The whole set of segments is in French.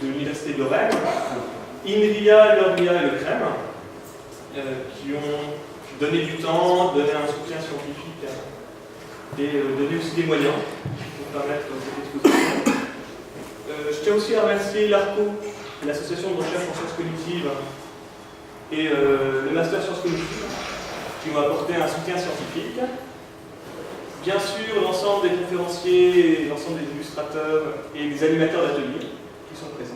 de l'Université de Lorraine, INRIA, Loria et Le Crème, qui ont donné du temps, donné un soutien scientifique et donné aussi des moyens pour permettre cette exposition. Je tiens aussi à remercier l'ARCO, l'association de recherche en sciences cognitives, et le master sciences cognitives, qui m'ont apporté un soutien scientifique. Bien sûr, l'ensemble des conférenciers, l'ensemble des illustrateurs et des animateurs d'ateliers qui sont présents.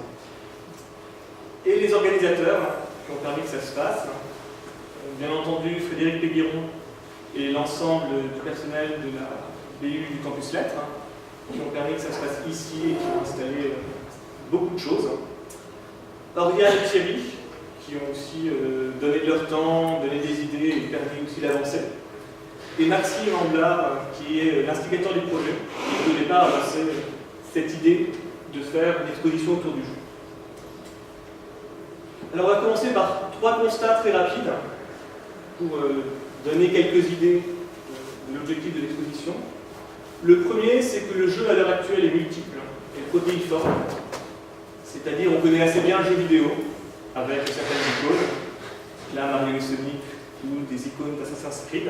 Et les organisateurs qui ont permis que ça se fasse. Bien entendu, Frédéric Péguiron et l'ensemble du personnel de la BU du Campus Lettres, qui ont permis que ça se fasse ici et qui ont installé beaucoup de choses. Oriane et Thierry, qui ont aussi donné de leur temps, donné des idées et permis aussi l'avancée. Et Maxime Amblard, qui est l'instigateur du projet, qui au départ a lancé cette idée de faire une exposition autour du jeu. Alors on va commencer par 3 constats très rapides pour donner quelques idées de l'objectif de l'exposition. Le premier, c'est que le jeu à l'heure actuelle est multiple et protéiforme. C'est-à-dire, on connaît assez bien le jeu vidéo, avec certaines icônes, là Mario et Sonic, ou des icônes d'Assassin's Creed.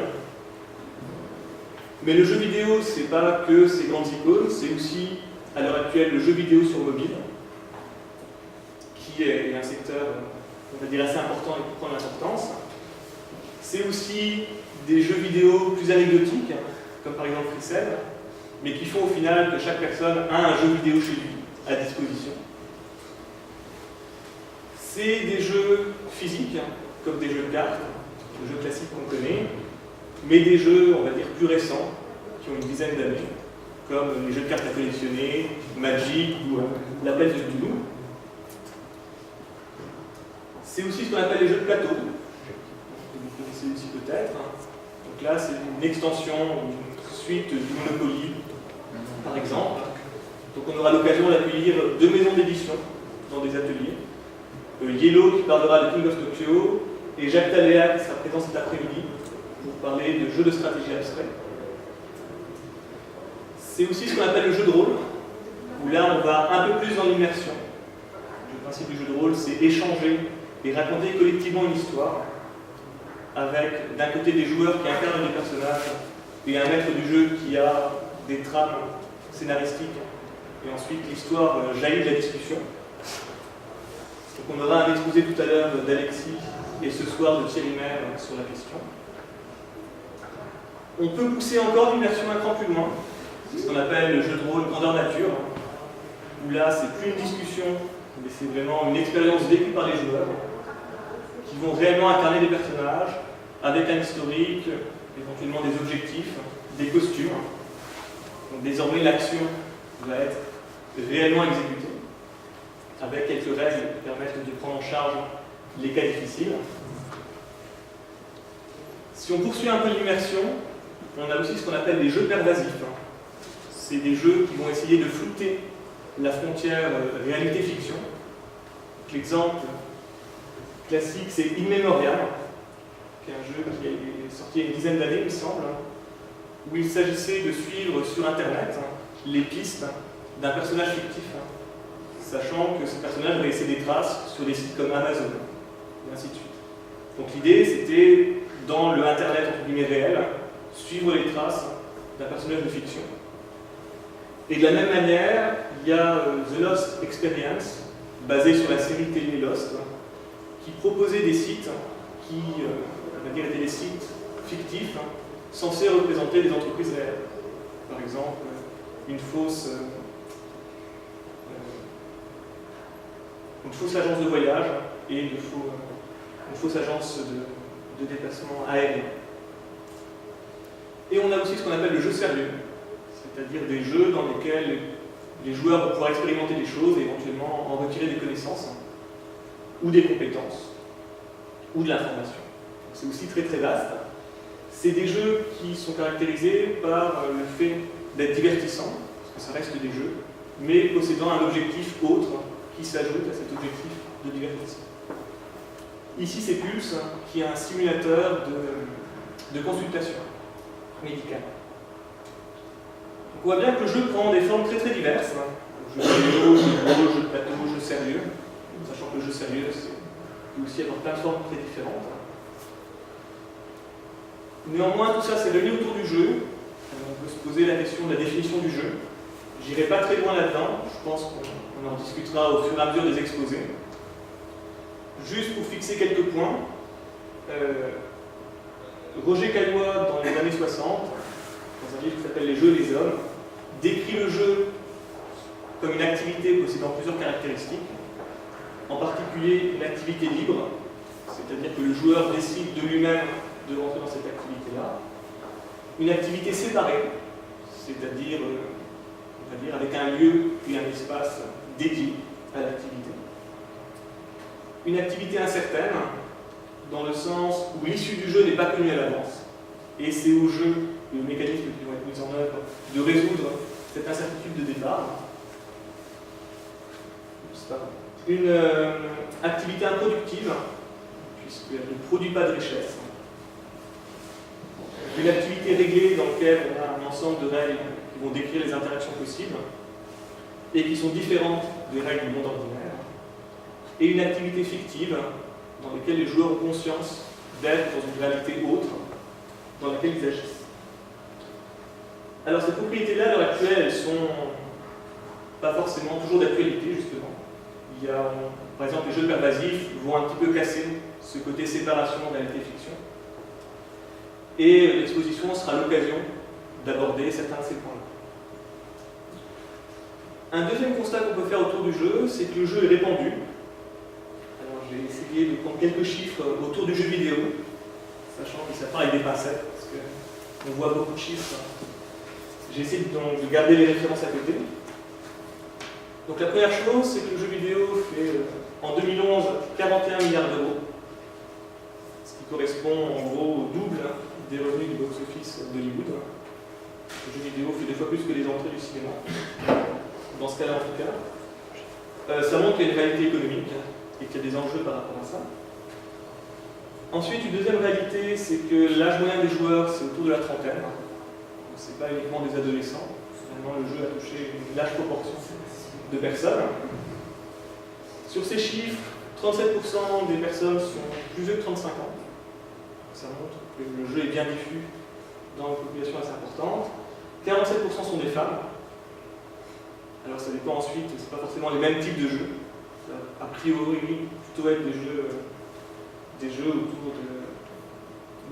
Mais le jeu vidéo, c'est pas que ces grandes icônes, c'est aussi, à l'heure actuelle, le jeu vidéo sur mobile, qui est un secteur, on va dire, assez important et qui prend l'importance. C'est aussi des jeux vidéo plus anecdotiques, comme par exemple Fricel, mais qui font au final que chaque personne a un jeu vidéo chez lui, à disposition. C'est des jeux physiques, comme des jeux de cartes, des jeux classiques qu'on connaît, mais des jeux, on va dire, plus récents, qui ont une dizaine d'années, comme les jeux de cartes à collectionner, Magic ou l'Appel de Cthulhu. C'est aussi ce qu'on appelle les jeux de plateau, que vous connaissez aussi peut-être. Donc là, c'est une extension, une suite du Monopoly, par exemple. Donc on aura l'occasion d'accueillir 2 maisons d'édition dans des ateliers. Yellow qui parlera de King of Tokyo et Jacques Taléa qui sera présent cet après-midi pour parler de jeux de stratégie abstrait. C'est aussi ce qu'on appelle le jeu de rôle, où là on va un peu plus dans l'immersion. Le principe du jeu de rôle, c'est échanger et raconter collectivement une histoire avec d'un côté des joueurs qui incarnent des personnages et un maître du jeu qui a des trames scénaristiques et ensuite l'histoire jaillit de la discussion. Donc on aura un exposé tout à l'heure d'Alexis et ce soir de Thierry Maire sur la question. On peut pousser encore l'immersion un cran plus loin. C'est ce qu'on appelle le jeu de rôle grandeur nature, où là c'est plus une discussion, mais c'est vraiment une expérience vécue par les joueurs, qui vont réellement incarner des personnages, avec un historique, éventuellement des objectifs, des costumes. Donc désormais l'action va être réellement exécutée, avec quelques règles qui permettent de prendre en charge les cas difficiles. Si on poursuit un peu l'immersion, on a aussi ce qu'on appelle des jeux pervasifs. C'est des jeux qui vont essayer de flouter la frontière réalité-fiction. L'exemple classique, c'est In Memoriam, qui est un jeu qui est sorti il y a une dizaine d'années, il me semble, où il s'agissait de suivre sur Internet les pistes d'un personnage fictif, sachant que ce personnage va laisser des traces sur des sites comme Amazon, et ainsi de suite. Donc l'idée, c'était, dans le Internet entre guillemets réel, suivre les traces d'un personnage de fiction. Et de la même manière, il y a The Lost Experience, basé sur la série télé Lost, qui proposait des sites qui, on va dire, étaient des sites fictifs, censés représenter des entreprises réelles. Par exemple, une fausse agence de voyage et une fausse agence de déplacement aérien. Et on a aussi ce qu'on appelle le jeu sérieux, c'est-à-dire des jeux dans lesquels les joueurs vont pouvoir expérimenter des choses et éventuellement en retirer des connaissances, ou des compétences, ou de l'information. C'est aussi très très vaste. C'est des jeux qui sont caractérisés par le fait d'être divertissants, parce que ça reste des jeux, mais possédant un objectif autre qui s'ajoute à cet objectif de divertissement. Ici, c'est Pulse, qui est un simulateur de consultation médicale. Donc on voit bien que le jeu prend des formes très très diverses. Jeu vidéo, jeu de plateau, jeu sérieux. sachant que le jeu sérieux peut aussi avoir plein de formes très différentes. Néanmoins, tout ça c'est réuni autour du jeu. On peut se poser la question de la définition du jeu. J'irai pas très loin là-dedans, je pense qu'on en discutera au fur et à mesure des exposés. Juste pour fixer quelques points, Roger Caillois, dans les années 60, dans un livre qui s'appelle Les jeux et les hommes, décrit le jeu comme une activité possédant plusieurs caractéristiques, en particulier une activité libre, c'est-à-dire que le joueur décide de lui-même de rentrer dans cette activité-là, une activité séparée, c'est-à-dire on va dire avec un lieu et un espace dédié à l'activité, une activité incertaine, dans le sens où l'issue du jeu n'est pas connue à l'avance, et c'est au jeu et aux mécanismes qui vont être mis en œuvre de résoudre cette incertitude de départ. Une activité improductive, puisqu'elle ne produit pas de richesse. Une activité réglée dans laquelle on a un ensemble de règles qui vont décrire les interactions possibles et qui sont différentes des règles du monde ordinaire. Et une activité fictive dans laquelle les joueurs ont conscience d'être dans une réalité autre dans laquelle ils agissent. Alors ces propriétés-là, à l'heure actuelle, elles ne sont pas forcément toujours d'actualité, justement. Il y a, par exemple, les jeux pervasifs vont un petit peu casser ce côté séparation réalité-fiction. Et l'exposition sera l'occasion d'aborder certains de ces points-là. Un deuxième constat qu'on peut faire autour du jeu, c'est que le jeu est répandu. Alors j'ai essayé de prendre quelques chiffres autour du jeu vidéo, sachant que ça part avec des pincettes, parce qu'on voit beaucoup de chiffres. J'ai essayé donc de garder les références à côté. Donc la première chose, c'est que le jeu vidéo fait en 2011 41 milliards d'euros, ce qui correspond en gros au double des revenus du box-office d'Hollywood. Le jeu vidéo fait 2 fois plus que les entrées du cinéma, dans ce cas-là en tout cas. Ça montre qu'il y a une réalité économique et qu'il y a des enjeux par rapport à ça. Ensuite, une deuxième réalité, c'est que l'âge moyen des joueurs, c'est autour de la trentaine. Ce n'est pas uniquement des adolescents. Finalement, le jeu a touché une large proportion de personnes. Sur ces chiffres, 37% des personnes sont plus vieux que 35 ans. Ça montre que le jeu est bien diffus dans une population assez importante. 47% sont des femmes. Alors ça dépend ensuite, ce n'est pas forcément les mêmes types de jeux. A priori, plutôt être des jeux autour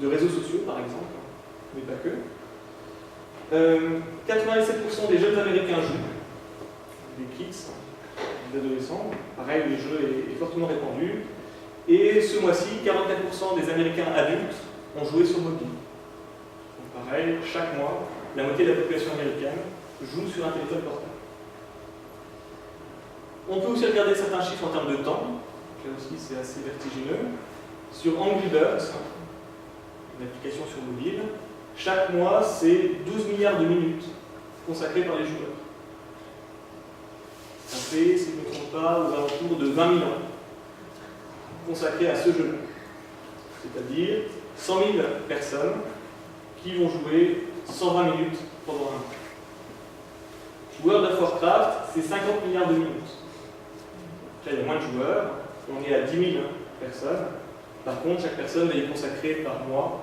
de réseaux sociaux, par exemple, mais pas que. 87% des jeunes américains jouent, des kids, des adolescents. Pareil, le jeu est fortement répandu. Et ce mois-ci, 44% des Américains adultes ont joué sur mobile. Donc pareil, chaque mois, la moitié de la population américaine joue sur un téléphone portable. On peut aussi regarder certains chiffres en termes de temps. Là aussi, c'est assez vertigineux. Sur Angry Birds, une application sur mobile, chaque mois, c'est 12 milliards de minutes consacrées par les joueurs. Ça fait, si je ne me trompe pas, aux alentours de 20 000 ans consacrés à ce jeu-là. C'est-à-dire 100 000 personnes qui vont jouer 120 minutes pendant un an. World of Warcraft, c'est 50 milliards de minutes. Là, il y a moins de joueurs, on est à 10 000 personnes. Par contre, chaque personne va y consacrer par mois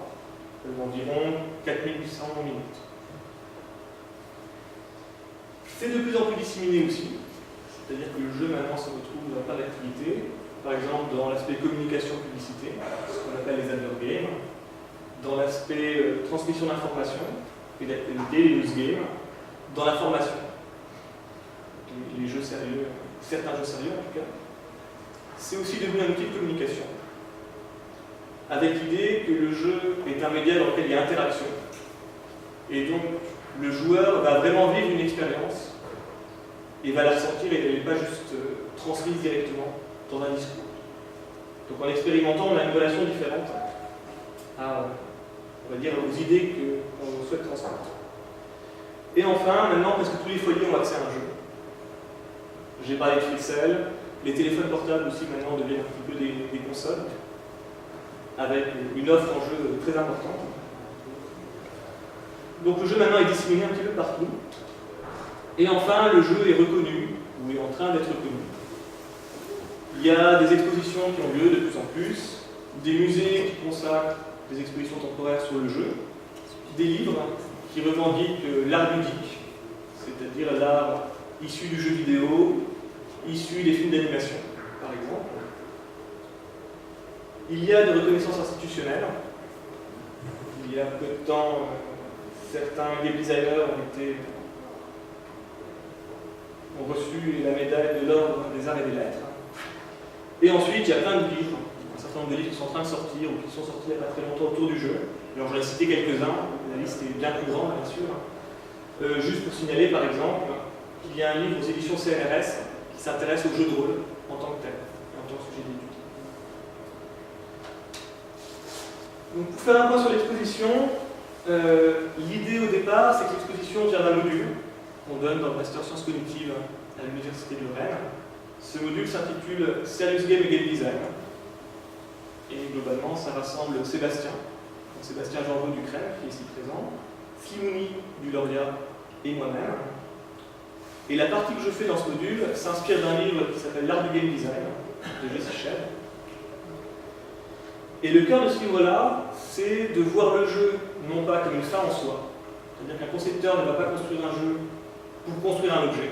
environ 4800 minutes. C'est de plus en plus disséminé aussi, c'est-à-dire que le jeu maintenant se retrouve dans plein d'activités, par exemple dans l'aspect communication-publicité, ce qu'on appelle les advert games, dans l'aspect transmission d'informations et d'activités, les news games, dans la formation, les jeux sérieux, certains jeux sérieux en tout cas. C'est aussi devenu un outil de communication, avec l'idée que le jeu est un média dans lequel il y a interaction, et donc le joueur va vraiment vivre une expérience et va la ressentir et elle n'est pas juste transmise directement dans un discours. Donc en expérimentant, on a une relation différente à, on va dire, aux idées qu'on souhaite transmettre. Et enfin, maintenant, presque tous les foyers ont accès à un jeu. J'ai parlé de Frixel, les téléphones portables aussi maintenant deviennent un petit peu des consoles, avec une offre en jeu très importante. Donc le jeu maintenant est disséminé un petit peu partout. Et enfin, le jeu est reconnu, ou est en train d'être reconnu. Il y a des expositions qui ont lieu de plus en plus, des musées qui consacrent des expositions temporaires sur le jeu, des livres qui revendiquent l'art ludique, c'est-à-dire l'art issu du jeu vidéo, issu des films d'animation, par exemple. Il y a des reconnaissances institutionnelles. Il y a peu de temps, certains game designers ont reçu la médaille de l'ordre des arts et des lettres. Et ensuite, il y a plein de livres, un certain nombre de livres qui sont en train de sortir ou qui sont sortis il n'y a pas très longtemps autour du jeu. Alors, j'en ai cité quelques-uns, la liste est bien plus grande, bien sûr. Juste pour signaler, par exemple, qu'il y a un livre aux éditions CNRS qui s'intéresse au jeu de rôle en tant que tel, en tant que sujet d'étude. Donc, pour faire un point sur l'exposition, l'idée au départ, c'est que l'exposition vient d'un module qu'on donne dans le Master Sciences Cognitives à l'Université de Lorraine. Ce module s'intitule Serious Game et Game Design. Et globalement, ça rassemble Sébastien Genreau du CREF, qui est ici présent, Fimouni du Lauréat et moi-même. Et la partie que je fais dans ce module s'inspire d'un livre qui s'appelle L'Art du Game Design, de Jesse Shedd. Et le cœur de ce livre-là, c'est de voir le jeu non pas comme une fin en soi, c'est-à-dire qu'un concepteur ne va pas construire un jeu pour construire un objet,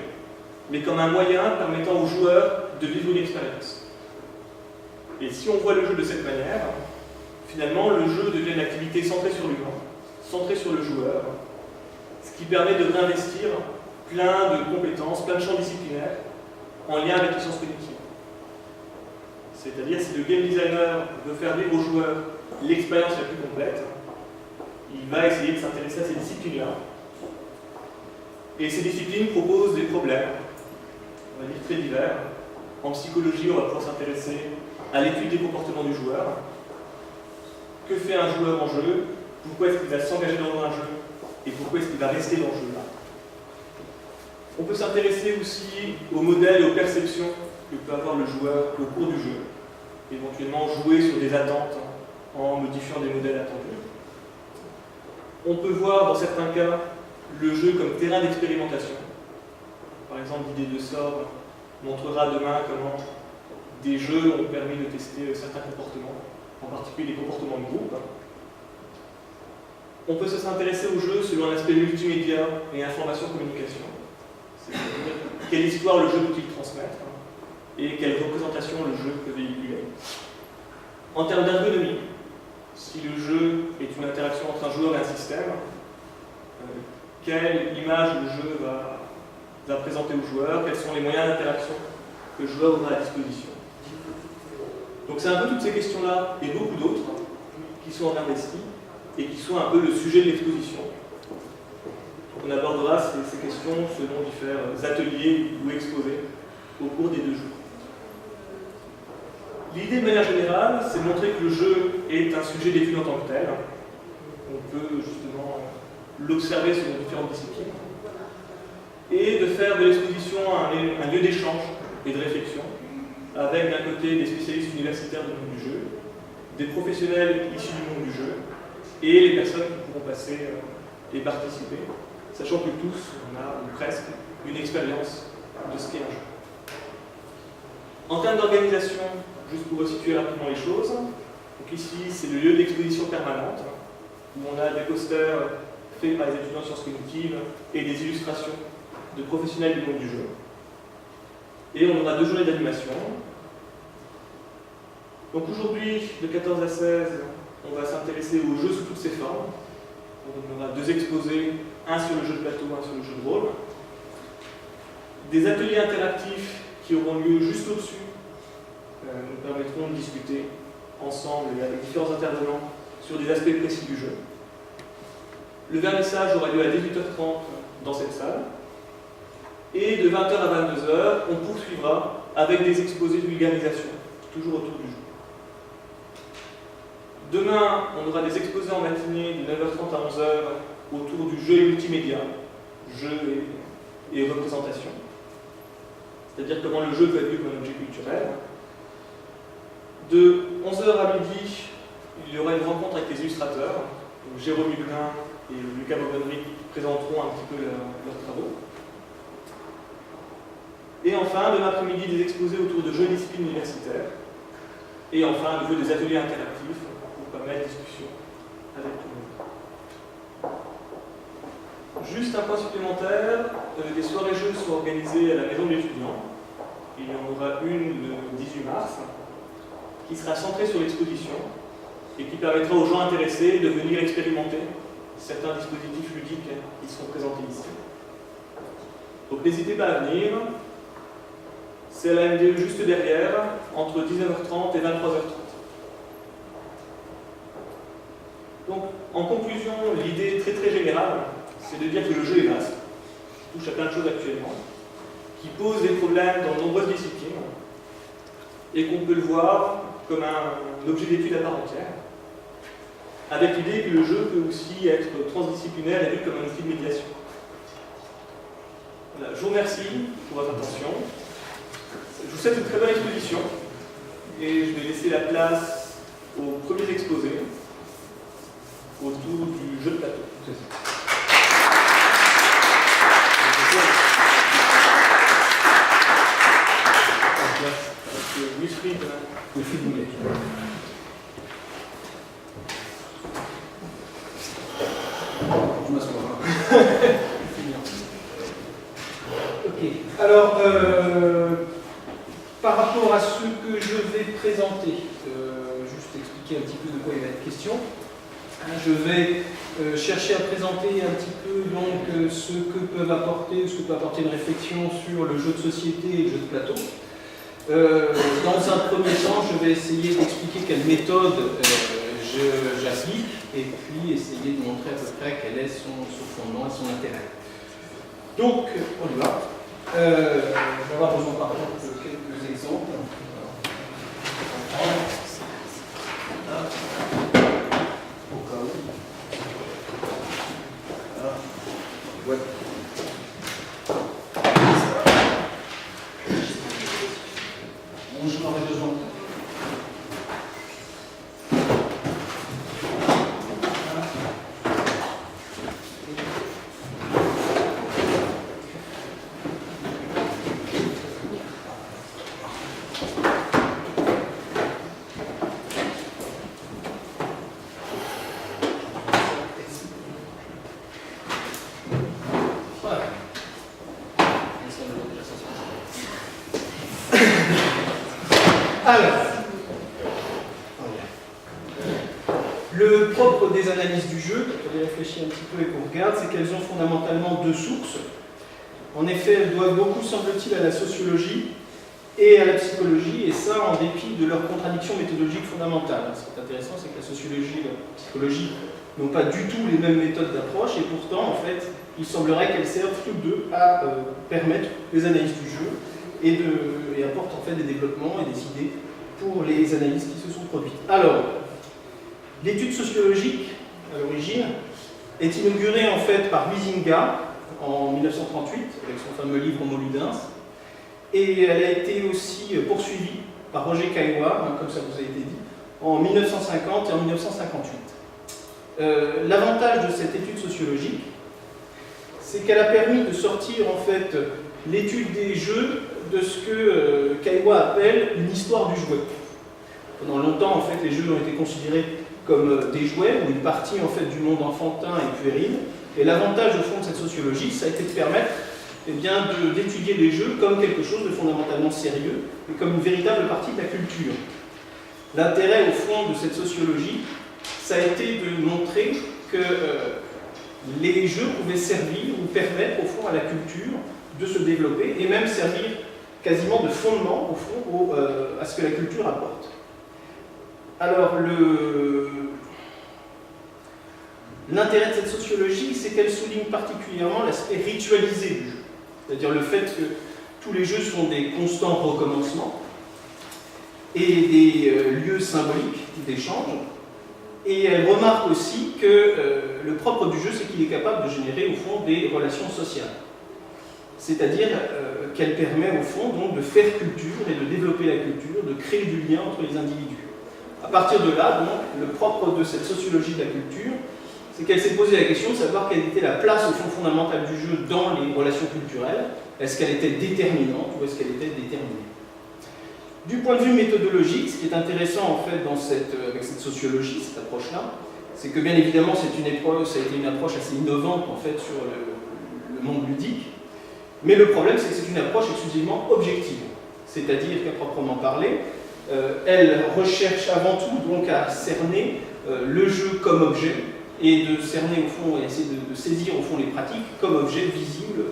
mais comme un moyen permettant aux joueurs de vivre une expérience. Et si on voit le jeu de cette manière, finalement, le jeu devient une activité centrée sur l'humain, centrée sur le joueur, ce qui permet de réinvestir plein de compétences, plein de champs disciplinaires en lien avec les sciences cognitives. C'est-à-dire, si le game designer veut faire vivre aux joueurs l'expérience la plus complète, il va essayer de s'intéresser à ces disciplines-là. Et ces disciplines proposent des problèmes, on va dire très divers. En psychologie, on va pouvoir s'intéresser à l'étude des comportements du joueur. Que fait un joueur en jeu? Pourquoi est-ce qu'il va s'engager dans un jeu? Et pourquoi est-ce qu'il va rester dans ce jeu-là? On peut s'intéresser aussi aux modèles et aux perceptions que peut avoir le joueur au cours du jeu. Éventuellement jouer sur des attentes en modifiant des modèles attendus. On peut voir dans certains cas le jeu comme terrain d'expérimentation. Par exemple, l'idée de sort montrera demain comment des jeux ont permis de tester certains comportements, en particulier les comportements de groupe. On peut s'intéresser au jeu selon un aspect multimédia et information-communication. C'est-à-dire quelle histoire le jeu peut-il transmettre et quelle représentation le jeu peut véhiculer. En termes d'ergonomie, si le jeu est une interaction entre un joueur et un système, quelle image le jeu va présenter au joueur, quels sont les moyens d'interaction que le joueur aura à disposition. Donc c'est un peu toutes ces questions-là, et beaucoup d'autres, qui sont investies et qui sont un peu le sujet de l'exposition. On abordera ces questions selon différents ateliers ou exposés au cours des 2 jours. L'idée de manière générale, c'est de montrer que le jeu est un sujet d'étude en tant que tel. On peut justement l'observer selon différentes disciplines. Et de faire de l'exposition un lieu d'échange et de réflexion, avec d'un côté des spécialistes universitaires du monde du jeu, des professionnels issus du monde du jeu, et les personnes qui pourront passer et participer, sachant que tous, on a ou presque une expérience de ce qu'est un jeu. En termes d'organisation, juste pour resituer rapidement les choses, donc ici c'est le lieu d'exposition permanente, où on a des posters faits par les étudiants en sciences cognitives et des illustrations de professionnels du monde du jeu. Et on aura 2 journées d'animation. Donc aujourd'hui, de 14 à 16, on va s'intéresser aux jeux sous toutes ses formes. Donc on aura 2 exposés, un sur le jeu de plateau, un sur le jeu de rôle. Des ateliers interactifs qui auront lieu juste au-dessus nous permettront de discuter ensemble et avec différents intervenants sur des aspects précis du jeu. Le vernissage aura lieu à 18h30 dans cette salle. Et de 20h à 22h, on poursuivra avec des exposés de vulgarisation, toujours autour du jeu. Demain, on aura des exposés en matinée de 9h30 à 11h autour du jeu et multimédia, jeu et représentation. C'est-à-dire comment le jeu peut être vu comme un objet culturel. De 11h à midi, il y aura une rencontre avec les illustrateurs. Donc Jérôme Huguelin et Lucas Montgomery présenteront un petit peu leurs travaux. Et enfin, demain après-midi, des exposés autour de jeux et disciplines universitaires. Et enfin, de des ateliers interactifs pour permettre discussion avec tout le monde. Juste un point supplémentaire, des soirées jeux sont organisées à la maison de l'étudiant. Il y en aura une le 18 mars, qui sera centrée sur l'exposition et qui permettra aux gens intéressés de venir expérimenter certains dispositifs ludiques qui seront présentés ici. Donc n'hésitez pas à venir. C'est à la MDE juste derrière, entre 19h30 et 23h30. Donc, en conclusion, l'idée très très générale, c'est de dire que le jeu est vaste, qui touche à plein de choses actuellement, qui pose des problèmes dans de nombreuses disciplines, et qu'on peut le voir comme un objet d'étude à part entière, avec l'idée que le jeu peut aussi être transdisciplinaire et vu comme un outil de médiation. Voilà, je vous remercie pour votre attention. Je vous souhaite une très bonne exposition et je vais laisser la place aux premiers exposés autour du jeu de plateau. Wilfried Moulet. Je m'assois. Ok. Alors, par rapport à ce que je vais présenter, juste expliquer un petit peu de quoi il va être question. Je vais chercher à présenter un petit peu donc, ce que peut apporter une réflexion sur le jeu de société et le jeu de plateau. Dans un premier temps, je vais essayer d'expliquer quelle méthode j'applique et puis essayer de montrer à peu près quel est son fondement et son intérêt. Donc, on y va. On va avoir besoin par contre de quelques exemples. Au cas où. Ouais. Bon, j'en aurais besoin. Alors, le propre des analyses du jeu, quand on y réfléchit un petit peu et qu'on regarde, c'est qu'elles ont fondamentalement deux sources. En effet, elles doivent beaucoup, semble-t-il, à la sociologie et à la psychologie, et ça en dépit de leurs contradictions méthodologiques fondamentales. Ce qui est intéressant, c'est que la sociologie et la psychologie n'ont pas du tout les mêmes méthodes d'approche, et pourtant, en fait, il semblerait qu'elles servent toutes deux à permettre les analyses du jeu et apportent en fait des développements et des idées pour les analyses qui se sont produites. Alors, l'étude sociologique, à l'origine, est inaugurée en fait par Huizinga en 1938, avec son fameux livre Homo Ludens, et elle a été aussi poursuivie par Roger Caillois, comme ça vous a été dit, en 1950 et en 1958. L'avantage de cette étude sociologique, c'est qu'elle a permis de sortir en fait l'étude des jeux de ce que Caillois appelle une histoire du jouet. Pendant longtemps, en fait, les jeux ont été considérés comme des jouets ou une partie en fait du monde enfantin et puéril. Et l'avantage au fond de cette sociologie, ça a été de permettre d'étudier les jeux comme quelque chose de fondamentalement sérieux et comme une véritable partie de la culture. L'intérêt au fond de cette sociologie, ça a été de montrer que les jeux pouvaient servir ou permettre au fond à la culture de se développer et même servir quasiment de fondement au fond à ce que la culture apporte. Alors l'intérêt de cette sociologie, c'est qu'elle souligne particulièrement l'aspect ritualisé du jeu, c'est-à-dire le fait que tous les jeux sont des constants recommencements et des lieux symboliques d'échange. Et elle remarque aussi que le propre du jeu, c'est qu'il est capable de générer au fond des relations sociales. C'est-à-dire qu'elle permet au fond donc de faire culture et de développer la culture, de créer du lien entre les individus. À partir de là, donc, le propre de cette sociologie de la culture, c'est qu'elle s'est posé la question de savoir quelle était la place au fond fondamentale du jeu dans les relations culturelles. Est-ce qu'elle était déterminante ou est-ce qu'elle était déterminée? Du point de vue méthodologique, ce qui est intéressant en fait avec cette sociologie, cette approche-là, c'est que bien évidemment ça a été une approche assez innovante en fait sur le monde ludique, mais le problème c'est que c'est une approche exclusivement objective, c'est-à-dire qu'à proprement parler, elle recherche avant tout donc à cerner le jeu comme objet et de cerner au fond et essayer de saisir au fond les pratiques comme objet visible.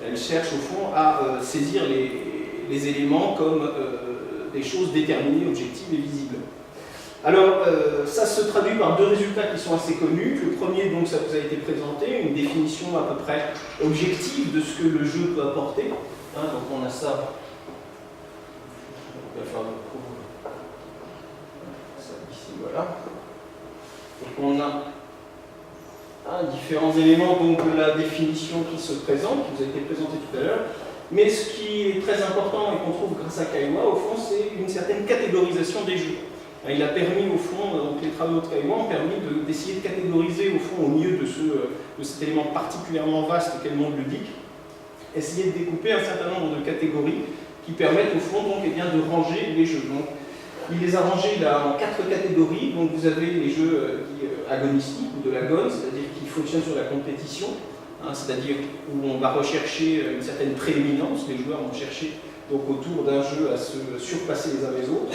Elle cherche au fond à saisir les éléments comme des choses déterminées, objectives et visibles. Alors, ça se traduit par deux résultats qui sont assez connus. Le premier, donc, ça vous a été présenté, une définition à peu près objective de ce que le jeu peut apporter. Hein, donc, on a ça. On va faire ça ici, voilà. Donc, on a différents éléments donc, de la définition qui se présente, qui vous a été présenté tout à l'heure. Mais ce qui est très important et qu'on trouve grâce à Caillois, au fond, c'est une certaine catégorisation des jeux. Il a permis, au fond, donc les travaux de Caillois ont permis d'essayer de catégoriser, au fond, au milieu de cet élément particulièrement vaste qu'est le monde ludique, essayer de découper un certain nombre de catégories qui permettent, au fond, donc, eh bien, de ranger les jeux. Donc, il les a rangés là, en 4 catégories. Donc, vous avez les jeux agonistiques ou de l'agone, c'est-à-dire qui fonctionnent sur la compétition. C'est-à-dire où on va rechercher une certaine prééminence, les joueurs vont chercher donc, autour d'un jeu à se surpasser les uns les autres.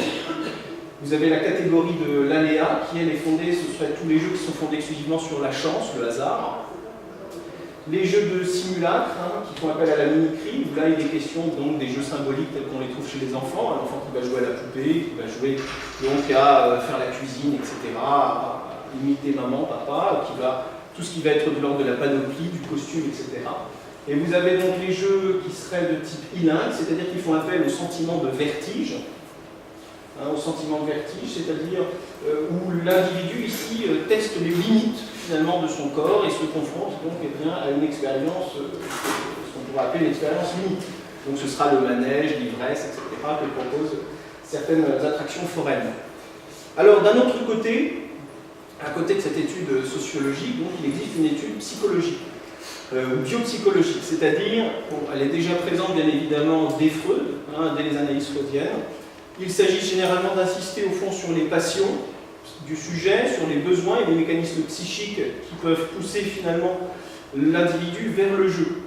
Vous avez la catégorie de l'aléa, qui elle est fondée, ce seraient tous les jeux qui sont fondés exclusivement sur la chance, le hasard. Les jeux de simulacre, qui font appel à la mimicrie, où là il est question donc, des jeux symboliques tels qu'on les trouve chez les enfants, un enfant qui va jouer à la poupée, qui va jouer donc, à faire la cuisine, etc., à imiter maman, papa, tout ce qui va être de l'ordre de la panoplie, du costume, etc. Et vous avez donc les jeux qui seraient de type ilingue, c'est-à-dire qu'ils font appel au sentiment de vertige, au sentiment de vertige, c'est-à-dire où l'individu ici teste les limites finalement de son corps et se confronte donc eh bien, à une expérience, ce qu'on pourrait appeler une expérience limite. Donc ce sera le manège, l'ivresse, etc. que proposent certaines attractions foraines. Alors d'un autre côté, à côté de cette étude sociologique, donc, il existe une étude psychologique, biopsychologique, c'est-à-dire, elle est déjà présente bien évidemment dès Freud, dès les analyses freudiennes. Il s'agit généralement d'insister au fond sur les passions du sujet, sur les besoins et les mécanismes psychiques qui peuvent pousser finalement l'individu vers le jeu.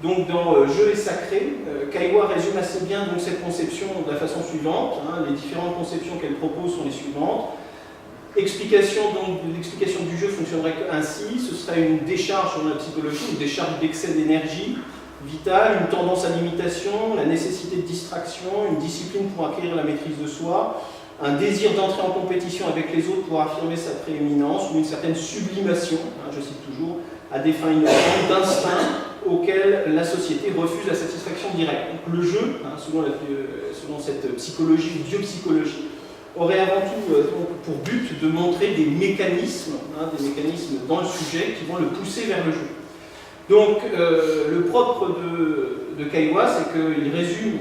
Donc dans Jeu et sacré, Caillois résume assez bien donc, cette conception de la façon suivante. Les différentes conceptions qu'elle propose sont les suivantes. L'explication du jeu fonctionnerait ainsi, ce serait une décharge sur la psychologie, une décharge d'excès d'énergie vitale, une tendance à l'imitation, la nécessité de distraction, une discipline pour acquérir la maîtrise de soi, un désir d'entrer en compétition avec les autres pour affirmer sa prééminence, ou une certaine sublimation, je cite toujours, à des fins innocentes, d'instinct auquel la société refuse la satisfaction directe. Donc le jeu, selon cette psychologie ou biopsychologie, aurait avant tout pour but de montrer des mécanismes dans le sujet qui vont le pousser vers le jeu. Donc le propre de Caillois, c'est qu'il résume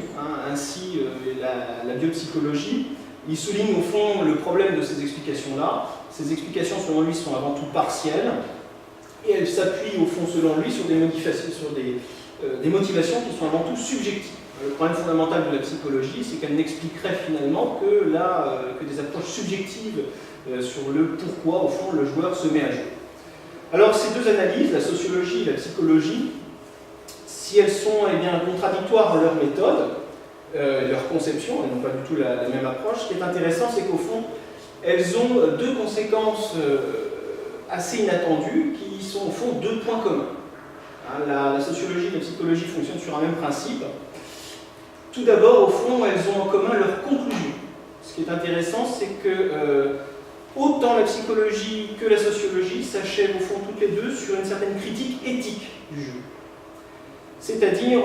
ainsi la biopsychologie. Il souligne au fond le problème de ces explications-là. Ces explications, selon lui, sont avant tout partielles et elles s'appuient au fond, selon lui, sur des motivations qui sont avant tout subjectives. Le problème fondamental de la psychologie, c'est qu'elle n'expliquerait finalement que des approches subjectives sur le pourquoi, au fond, le joueur se met à jouer. Alors, ces deux analyses, la sociologie et la psychologie, si elles sont bien, contradictoires en leur méthode, leur conception, elles n'ont pas du tout la même approche, ce qui est intéressant, c'est qu'au fond, elles ont deux conséquences assez inattendues qui sont au fond deux points communs. La sociologie et la psychologie fonctionnent sur un même principe. Tout d'abord, au fond, elles ont en commun leur conclusion. Ce qui est intéressant, c'est que autant la psychologie que la sociologie s'achèvent au fond toutes les deux sur une certaine critique éthique du jeu. C'est-à-dire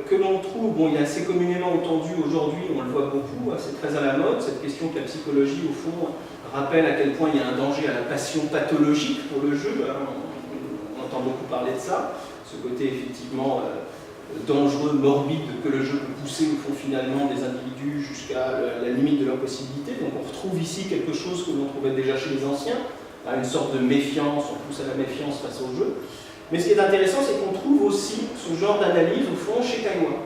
que l'on trouve, il est assez communément entendu aujourd'hui, on le voit beaucoup, c'est très à la mode, cette question que la psychologie, au fond, rappelle à quel point il y a un danger à la passion pathologique pour le jeu. On entend beaucoup parler de ça, ce côté effectivement dangereux, morbide, que le jeu peut pousser au fond finalement des individus jusqu'à la limite de leurs possibilités. Donc on retrouve ici quelque chose que l'on trouvait déjà chez les anciens, une sorte de méfiance, on pousse à la méfiance face au jeu. Mais ce qui est intéressant, c'est qu'on trouve aussi ce genre d'analyse, au fond, chez Caillois.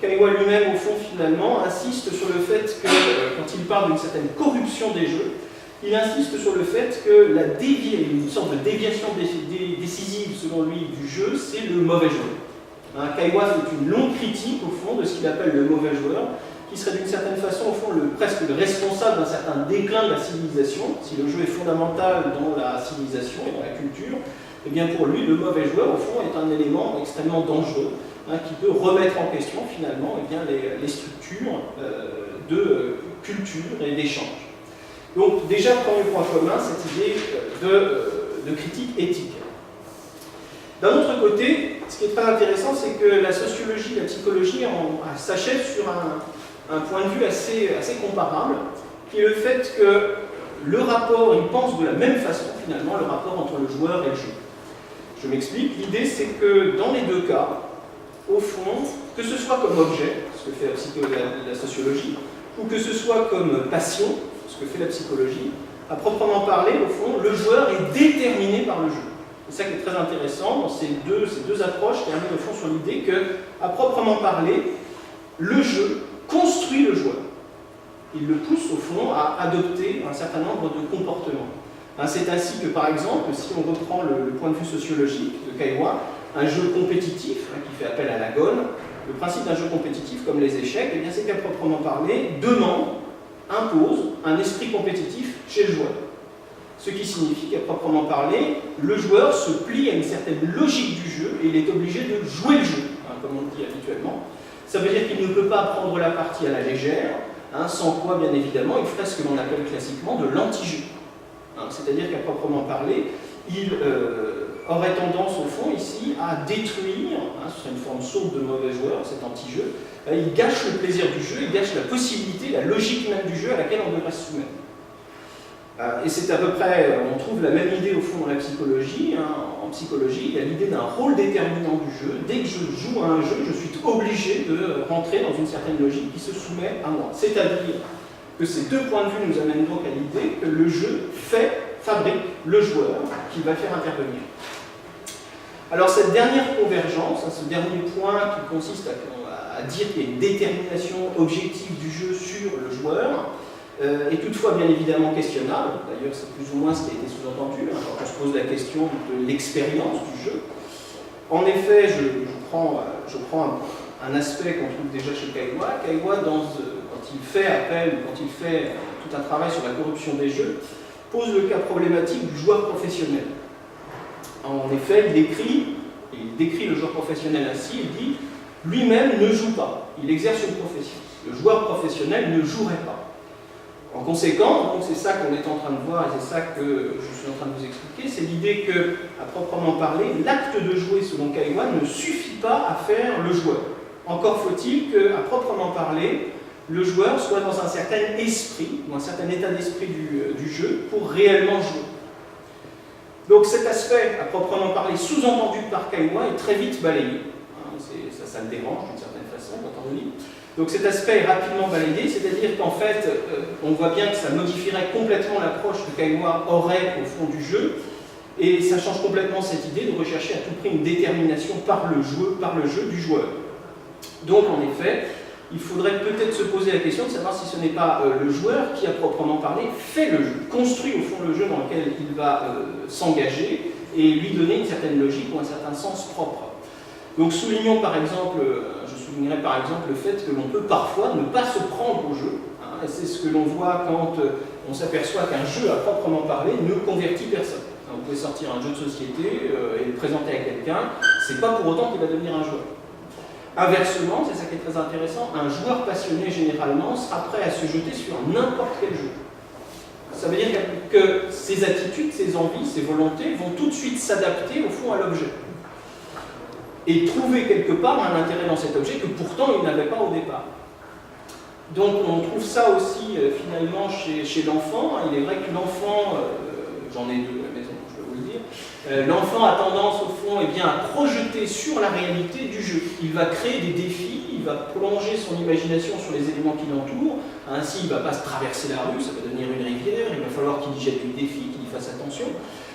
Caillois lui-même, au fond, finalement, insiste sur le fait que, quand il parle d'une certaine corruption des jeux, il insiste sur le fait que une sorte de déviation décisive, selon lui, du jeu, c'est le mauvais joueur. Caillois fait une longue critique, au fond, de ce qu'il appelle le mauvais joueur, qui serait d'une certaine façon, au fond, presque le responsable d'un certain déclin de la civilisation. Si le jeu est fondamental dans la civilisation et dans la culture, eh bien pour lui, le mauvais joueur, au fond, est un élément extrêmement dangereux, qui peut remettre en question, finalement, eh bien, les structures de culture et d'échange. Donc, déjà, premier point commun, cette idée de critique éthique. D'un autre côté, ce qui est très intéressant, c'est que la sociologie, la psychologie s'achèvent sur un point de vue assez comparable, qui est le fait que le rapport, ils pensent de la même façon, finalement, le rapport entre le joueur et le jeu. Je m'explique, l'idée c'est que dans les deux cas, au fond, que ce soit comme objet, ce que fait la sociologie, ou que ce soit comme passion, ce que fait la psychologie, à proprement parler, au fond, le joueur est déterminé par le jeu. C'est ça qui est très intéressant dans ces deux approches qui terminent au fond sur l'idée que, à proprement parler, le jeu construit le joueur. Il le pousse au fond à adopter un certain nombre de comportements. C'est ainsi que, par exemple, si on reprend le point de vue sociologique de Caillois, un jeu compétitif, qui fait appel à la gone, le principe d'un jeu compétitif, comme les échecs, eh c'est qu'à proprement parler, impose un esprit compétitif chez le joueur. Ce qui signifie qu'à proprement parler, le joueur se plie à une certaine logique du jeu et il est obligé de jouer le jeu, comme on le dit habituellement. Ça veut dire qu'il ne peut pas prendre la partie à la légère, sans quoi, bien évidemment, il ferait ce que l'on appelle classiquement de l'anti-jeu. C'est-à-dire qu'à proprement parler, il aurait tendance, au fond, ici, à détruire, ce serait une forme sourde de mauvais joueur, cet anti-jeu, il gâche le plaisir du jeu, il gâche la possibilité, la logique même du jeu à laquelle on devrait se soumettre. Et c'est à peu près, on trouve la même idée au fond dans la psychologie. En psychologie, il y a l'idée d'un rôle déterminant du jeu. Dès que je joue à un jeu, je suis obligé de rentrer dans une certaine logique qui se soumet à moi. C'est-à-dire que ces deux points de vue nous amènent donc à l'idée que le jeu fabrique le joueur qui va faire intervenir. Alors cette dernière convergence, ce dernier point qui consiste à dire qu'il y a une détermination objective du jeu sur le joueur, est toutefois bien évidemment questionnable. D'ailleurs, c'est plus ou moins ce qui a été sous-entendu quand on se pose la question de l'expérience du jeu. En effet, je prends un aspect qu'on trouve déjà chez Caillois. Caillois, quand il fait appel, quand il fait tout un travail sur la corruption des jeux, pose le cas problématique du joueur professionnel. En effet, il décrit le joueur professionnel ainsi, il dit lui-même ne joue pas, il exerce une profession. Le joueur professionnel ne jouerait pas. En conséquence, donc c'est ça qu'on est en train de voir et c'est ça que je suis en train de vous expliquer, c'est l'idée que, à proprement parler, l'acte de jouer selon Caillois ne suffit pas à faire le joueur. Encore faut-il qu'à proprement parler, le joueur soit dans un certain esprit, ou un certain état d'esprit du jeu, pour réellement jouer. Donc cet aspect, à proprement parler, sous-entendu par Caillois, est très vite balayé. Ça le dérange d'une certaine façon quand on le lit. Donc cet aspect est rapidement balayé, c'est-à-dire qu'en fait, on voit bien que ça modifierait complètement l'approche que Caillois aurait au fond du jeu, et ça change complètement cette idée de rechercher à tout prix une détermination par le jeu du joueur. Donc en effet, il faudrait peut-être se poser la question de savoir si ce n'est pas le joueur qui, à proprement parler, fait le jeu, construit au fond le jeu dans lequel il va s'engager et lui donner une certaine logique ou un certain sens propre. Donc soulignons par exemple, je soulignerai par exemple le fait que l'on peut parfois ne pas se prendre au jeu, et c'est ce que l'on voit quand on s'aperçoit qu'un jeu à proprement parler ne convertit personne. Vous pouvez sortir un jeu de société et le présenter à quelqu'un, c'est pas pour autant qu'il va devenir un joueur. Inversement, c'est ça qui est très intéressant, un joueur passionné généralement sera prêt à se jeter sur n'importe quel jeu. Ça veut dire que ses attitudes, ses envies, ses volontés vont tout de suite s'adapter au fond à l'objet. Et trouver quelque part un intérêt dans cet objet que pourtant il n'avait pas au départ. Donc on trouve ça aussi finalement chez l'enfant. Il est vrai que l'enfant, j'en ai deux à la maison, je vais vous le dire, L'enfant a tendance, au fond, eh bien, à projeter sur la réalité du jeu. Il va créer des défis, il va plonger son imagination sur les éléments qui l'entourent. Ainsi, il ne va pas se traverser la rue, ça va devenir une rivière, il va falloir qu'il y jette du défi, qu'il y fasse attention.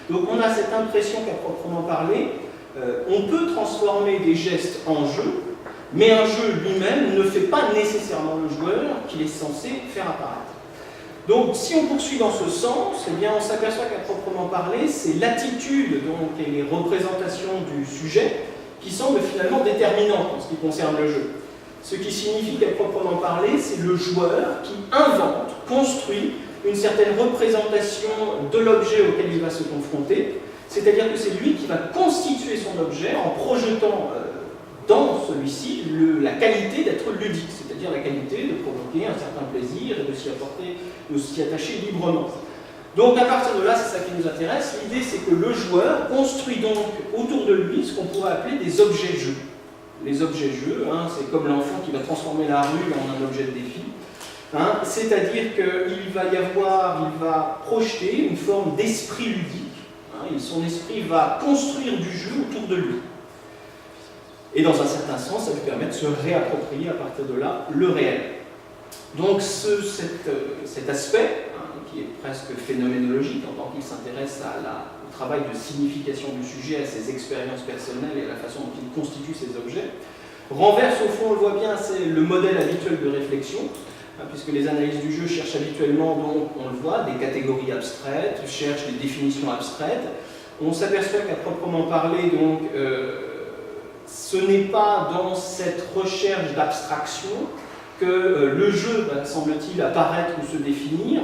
Donc on a cette impression qu'à proprement parler, on peut transformer des gestes en jeu, mais un jeu lui-même ne fait pas nécessairement le joueur qu'il est censé faire apparaître. Donc, si on poursuit dans ce sens, eh bien, on s'aperçoit qu'à proprement parler, c'est l'attitude et les représentations du sujet qui semblent finalement déterminantes en ce qui concerne le jeu. Ce qui signifie qu'à proprement parler, c'est le joueur qui invente, construit une certaine représentation de l'objet auquel il va se confronter, c'est-à-dire que c'est lui qui va constituer son objet en projetant dans celui-ci la qualité d'être ludique, c'est-à-dire la qualité de provoquer un certain plaisir et de s'y attacher librement. Donc à partir de là, c'est ça qui nous intéresse. L'idée, c'est que le joueur construit donc autour de lui ce qu'on pourrait appeler des objets-jeux. Les objets-jeux, c'est comme l'enfant qui va transformer la rue en un objet de défi. C'est-à-dire qu'il va projeter une forme d'esprit ludique. Son esprit va construire du jeu autour de lui. Et dans un certain sens, ça lui permet de se réapproprier à partir de là le réel. Donc cet aspect, qui est presque phénoménologique, en tant qu'il s'intéresse au travail de signification du sujet, à ses expériences personnelles et à la façon dont il constitue ses objets, renverse au fond, on le voit bien, c'est le modèle habituel de réflexion, puisque les analyses du jeu cherchent habituellement, donc, on le voit, des catégories abstraites, cherchent des définitions abstraites. On s'aperçoit qu'à proprement parler, donc, ce n'est pas dans cette recherche d'abstraction que le jeu va, semble-t-il, apparaître ou se définir,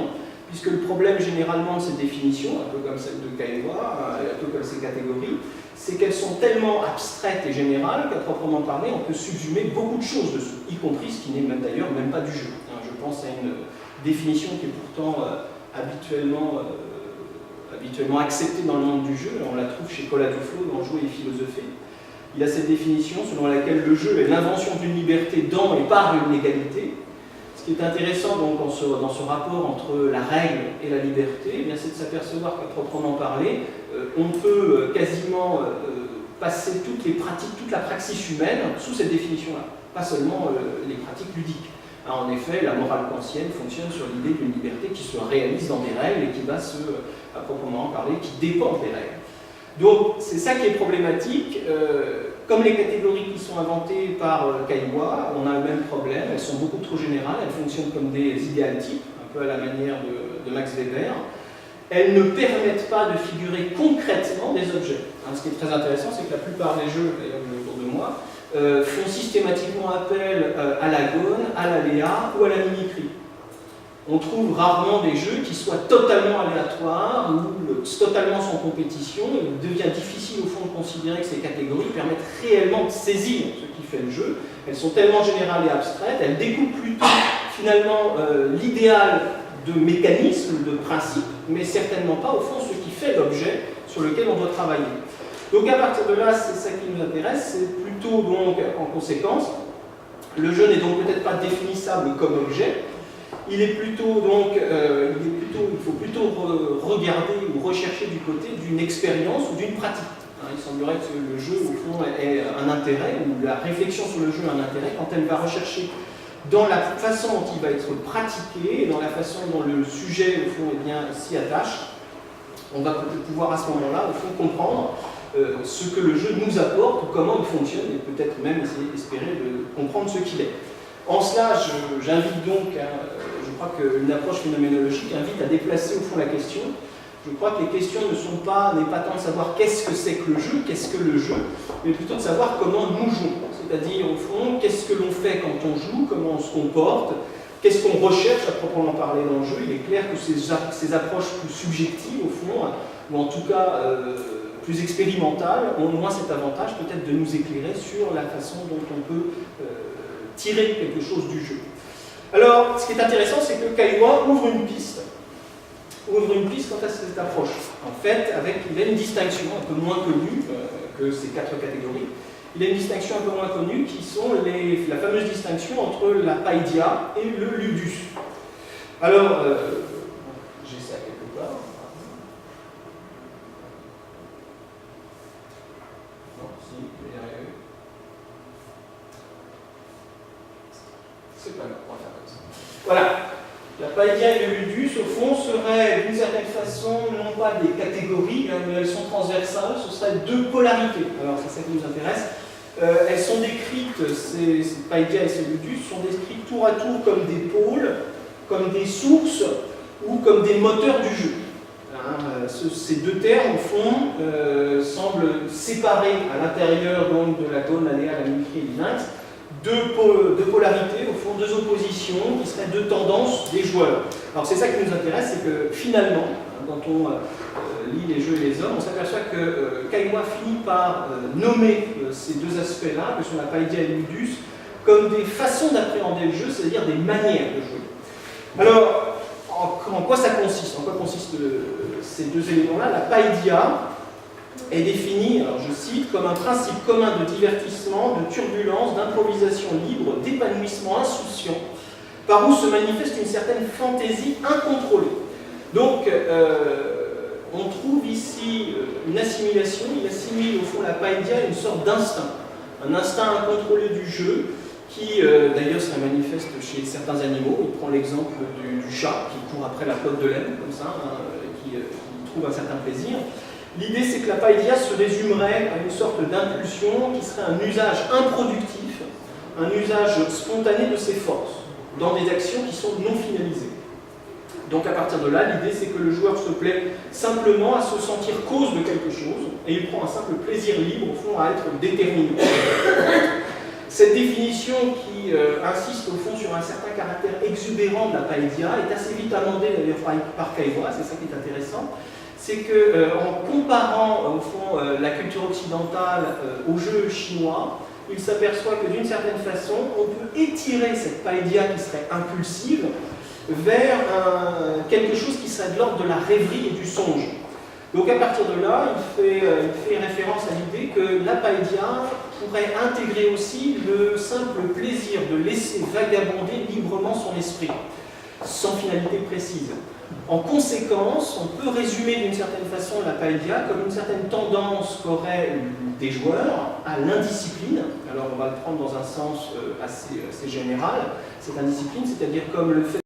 puisque le problème généralement de ces définitions, un peu comme celle de Caillois, un peu comme ces catégories, c'est qu'elles sont tellement abstraites et générales qu'à proprement parler, on peut subsumer beaucoup de choses dessous, y compris ce qui n'est même d'ailleurs même pas du jeu. Je pense à une définition qui est pourtant habituellement acceptée dans le monde du jeu. On la trouve chez Colas Duflo dans Jouer et philosopher. Il a cette définition selon laquelle le jeu est l'invention d'une liberté dans et par une égalité. Ce qui est intéressant donc, dans ce rapport entre la règle et la liberté, eh c'est de s'apercevoir qu'à proprement parler, on peut quasiment passer toutes les pratiques, toute la praxis humaine sous cette définition-là, pas seulement les pratiques ludiques. En effet, la morale kantienne fonctionne sur l'idée d'une liberté qui se réalise dans des règles et qui va à proprement parler, qui dépend des règles. Donc, c'est ça qui est problématique. Comme les catégories qui sont inventées par Caillois, on a le même problème. Elles sont beaucoup trop générales, elles fonctionnent comme des idéaltypes, un peu à la manière de Max Weber. Elles ne permettent pas de figurer concrètement des objets. Ce qui est très intéressant, c'est que la plupart des jeux, d'ailleurs autour de moi, font systématiquement appel à la gone, à l'aléa ou à la mimicry. On trouve rarement des jeux qui soient totalement aléatoires ou totalement sans compétition. Il devient difficile au fond de considérer que ces catégories permettent réellement de saisir ce qui fait le jeu. Elles sont tellement générales et abstraites, elles découpent plutôt finalement l'idéal de mécanisme, de principe, mais certainement pas au fond ce qui fait l'objet sur lequel on doit travailler. Donc à partir de là, c'est ça qui nous intéresse, c'est plutôt donc en conséquence, le jeu n'est donc peut-être pas définissable comme objet. Il faut plutôt regarder ou rechercher du côté d'une expérience ou d'une pratique. Il semblerait que le jeu, au fond, ait un intérêt, ou la réflexion sur le jeu a un intérêt quand elle va rechercher dans la façon dont il va être pratiqué, dans la façon dont le sujet, au fond, s'y attache. On va pouvoir à ce moment-là, au fond, comprendre ce que le jeu nous apporte, ou comment il fonctionne, et peut-être même espérer de comprendre ce qu'il est. En cela, j'invite donc, je crois qu'une approche phénoménologique invite à déplacer au fond la question. Je crois que les questions n'est pas tant de savoir qu'est-ce que c'est que le jeu, mais plutôt de savoir comment nous jouons. C'est-à-dire, au fond, qu'est-ce que l'on fait quand on joue, comment on se comporte, qu'est-ce qu'on recherche à proprement parler dans le jeu. Il est clair que ces approches plus subjectives, au fond, ou en tout cas plus expérimentales, ont au moins cet avantage peut-être de nous éclairer sur la façon dont on peut tirer quelque chose du jeu. Alors, ce qui est intéressant, c'est que Caillois ouvre une piste quant à cette approche. En fait, il a une distinction un peu moins connue que ces 4 catégories. Il a une distinction un peu moins connue qui sont la fameuse distinction entre la paidia et le ludus. Alors, j'ai ça quelque part. Voilà. La païdia et le ludus, au fond, seraient d'une certaine façon non pas des catégories, mais elles sont transversales, ce seraient deux polarités. Alors c'est ça qui nous intéresse. Elles sont décrites, ces païdia et ces ludus, sont décrites tour à tour comme des pôles, comme des sources ou comme des moteurs du jeu. Ces deux termes, au fond, semblent séparer à l'intérieur de la Gaune, la Léa, la Mimicry et l'Ininx, deux polarités, au fond, deux oppositions qui seraient deux tendances des joueurs. Alors c'est ça qui nous intéresse, c'est que finalement, quand on lit les jeux et les hommes, on s'aperçoit que Caillois finit par nommer ces deux aspects-là, que sont la païdia et le ludus, comme des façons d'appréhender le jeu, c'est-à-dire des manières de jouer. Alors, en quoi ça consiste? En quoi consistent ces deux éléments-là? La païdia est définie, alors je cite, comme un principe commun de divertissement, de turbulence, d'improvisation libre, d'épanouissement insouciant, par où se manifeste une certaine fantaisie incontrôlée. Donc, on trouve ici une assimilation, il assimile au fond la païdia à une sorte d'instinct, un instinct incontrôlé du jeu, qui d'ailleurs se manifeste chez certains animaux. Il prend l'exemple du chat qui court après la pelote de laine, comme ça, qui trouve un certain plaisir. L'idée, c'est que la païdia se résumerait à une sorte d'impulsion qui serait un usage improductif, un usage spontané de ses forces, dans des actions qui sont non finalisées. Donc à partir de là, l'idée, c'est que le joueur se plaît simplement à se sentir cause de quelque chose, et il prend un simple plaisir libre, au fond, à être déterminé. Cette définition qui insiste au fond sur un certain caractère exubérant de la païdia est assez vite amendée d'ailleurs par Caillois, c'est ça qui est intéressant. C'est qu'en comparant au fond la culture occidentale au jeu chinois, il s'aperçoit que d'une certaine façon, on peut étirer cette païdia qui serait impulsive vers quelque chose qui serait de l'ordre de la rêverie et du songe. Donc à partir de là, il fait référence à l'idée que la païdia pourrait intégrer aussi le simple plaisir de laisser vagabonder librement son esprit, sans finalité précise. En conséquence, on peut résumer d'une certaine façon la païdia comme une certaine tendance qu'auraient des joueurs à l'indiscipline. Alors on va le prendre dans un sens assez général, cette indiscipline, c'est-à-dire comme le fait